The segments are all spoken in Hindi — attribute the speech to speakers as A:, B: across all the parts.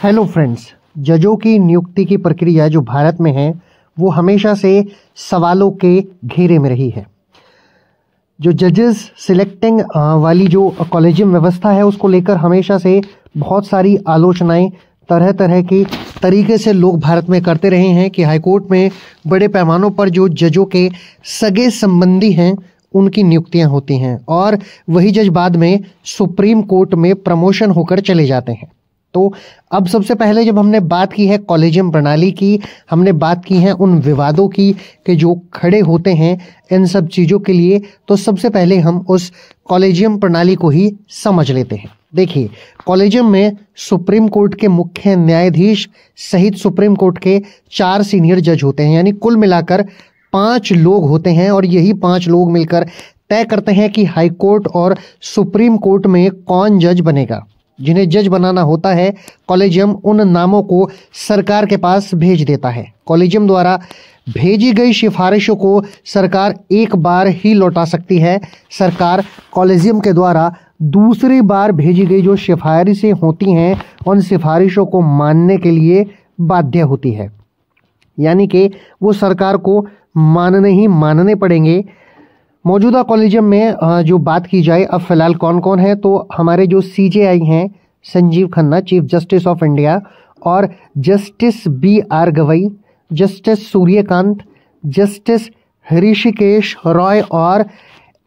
A: हेलो फ्रेंड्स, जजों की नियुक्ति की प्रक्रिया जो भारत में है वो हमेशा से सवालों के घेरे में रही है। जो जजेस सिलेक्टिंग वाली जो कॉलेजियम व्यवस्था है उसको लेकर हमेशा से बहुत सारी आलोचनाएं तरह तरह के तरीके से लोग भारत में करते रहे हैं कि हाईकोर्ट में बड़े पैमानों पर जो जजों के सगे संबंधी हैं उनकी नियुक्तियां होती हैं और वही जज बाद में सुप्रीम कोर्ट में प्रमोशन होकर चले जाते हैं। तो अब सबसे पहले जब हमने बात की है कॉलेजियम प्रणाली की, हमने बात की है उन विवादों की कि जो खड़े होते हैं इन सब चीज़ों के लिए, तो सबसे पहले हम उस कॉलेजियम प्रणाली को ही समझ लेते हैं। देखिए, कॉलेजियम में सुप्रीम कोर्ट के मुख्य न्यायाधीश सहित सुप्रीम कोर्ट के 4 सीनियर जज होते हैं, यानी कुल मिलाकर 5 लोग होते हैं और यही 5 लोग मिलकर तय करते हैं कि हाई कोर्ट और सुप्रीम कोर्ट में कौन जज बनेगा। जिन्हें जज बनाना होता है, कॉलेजियम उन नामों को सरकार के पास भेज देता है। कॉलेजियम द्वारा भेजी गई सिफारिशों को सरकार एक बार ही लौटा सकती है। सरकार कॉलेजियम के द्वारा दूसरी बार भेजी गई जो सिफारिशें होती हैं उन सिफारिशों को मानने के लिए बाध्य होती है, यानी कि वो सरकार को मानने पड़ेंगे। मौजूदा कॉलेजियम में जो बात की जाए अब फिलहाल कौन कौन है, तो हमारे जो CJI हैं Sanjiv Khanna chief justice of India, और justice BR Gavai, justice Suryakant, justice Hrishikesh Roy और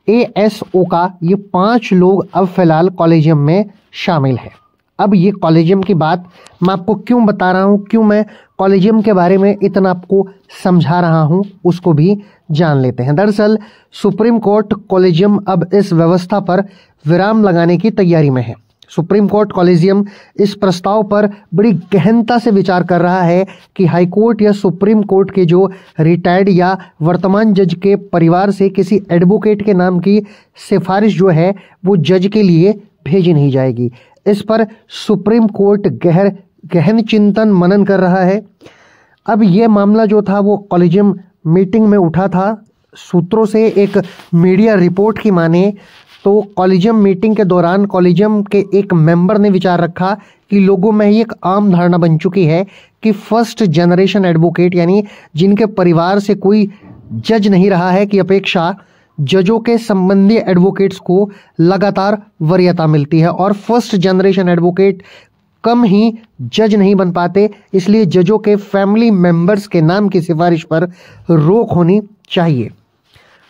A: AS ओका, ये 5 लोग अब फिलहाल कॉलेजियम में शामिल है। अब ये कॉलेजियम की बात मैं आपको क्यों बता रहा हूँ, क्यों मैं कॉलेजियम के बारे में इतना आपको समझा रहा हूँ, उसको भी जान लेते हैं। दरअसल सुप्रीम कोर्ट कॉलेजियम अब इस व्यवस्था पर विराम लगाने की तैयारी में है। सुप्रीम कोर्ट कॉलेजियम इस प्रस्ताव पर बड़ी गहनता से विचार कर रहा है कि हाई कोर्ट या सुप्रीम कोर्ट के जो रिटायर्ड या वर्तमान जज के परिवार से किसी एडवोकेट के नाम की सिफारिश जो है वो जज के लिए भेजी नहीं जाएगी। इस पर सुप्रीम कोर्ट गहन चिंतन मनन कर रहा है। अब ये मामला जो था वो कॉलेजियम मीटिंग में उठा था। सूत्रों से एक मीडिया रिपोर्ट की माने तो कॉलेजियम मीटिंग के दौरान कॉलेजियम के एक मेंबर ने विचार रखा कि लोगों में एक आम धारणा बन चुकी है कि फर्स्ट जनरेशन एडवोकेट, यानी जिनके परिवार से कोई जज नहीं रहा है, की अपेक्षा जजों के संबंधी एडवोकेट्स को लगातार वरीयता मिलती है और फर्स्ट जनरेशन एडवोकेट कम ही जज नहीं बन पाते, इसलिए जजों के फैमिली मेंबर्स के नाम की सिफारिश पर रोक होनी चाहिए।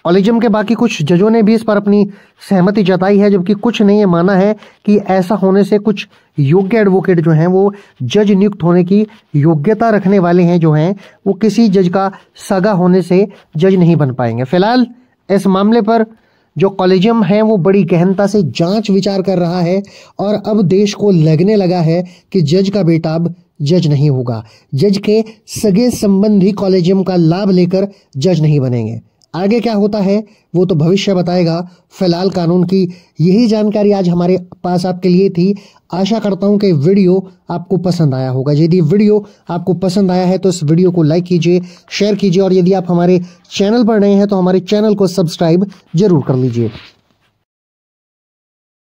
A: कॉलेजियम के बाकी कुछ जजों ने भी इस पर अपनी सहमति जताई है, जबकि कुछ ने ये माना है कि ऐसा होने से कुछ योग्य एडवोकेट जो हैं वो जज नियुक्त होने की योग्यता रखने वाले हैं जो हैं वो किसी जज का सगा होने से जज नहीं बन पाएंगे। फिलहाल इस मामले पर जो कॉलेजियम है वो बड़ी गहनता से जांच विचार कर रहा है और अब देश को लगने लगा है कि जज का बेटा अब जज नहीं होगा। जज के सगे संबंधी कॉलेजियम का लाभ लेकर जज नहीं बनेंगे। आगे क्या होता है वो तो भविष्य बताएगा। फिलहाल कानून की यही जानकारी आज हमारे पास आपके लिए थी। आशा करता हूं कि वीडियो आपको पसंद आया होगा। यदि वीडियो आपको पसंद आया है तो इस वीडियो को लाइक कीजिए, शेयर कीजिए और यदि आप हमारे चैनल पर नए हैं तो हमारे चैनल को सब्सक्राइब जरूर कर लीजिए।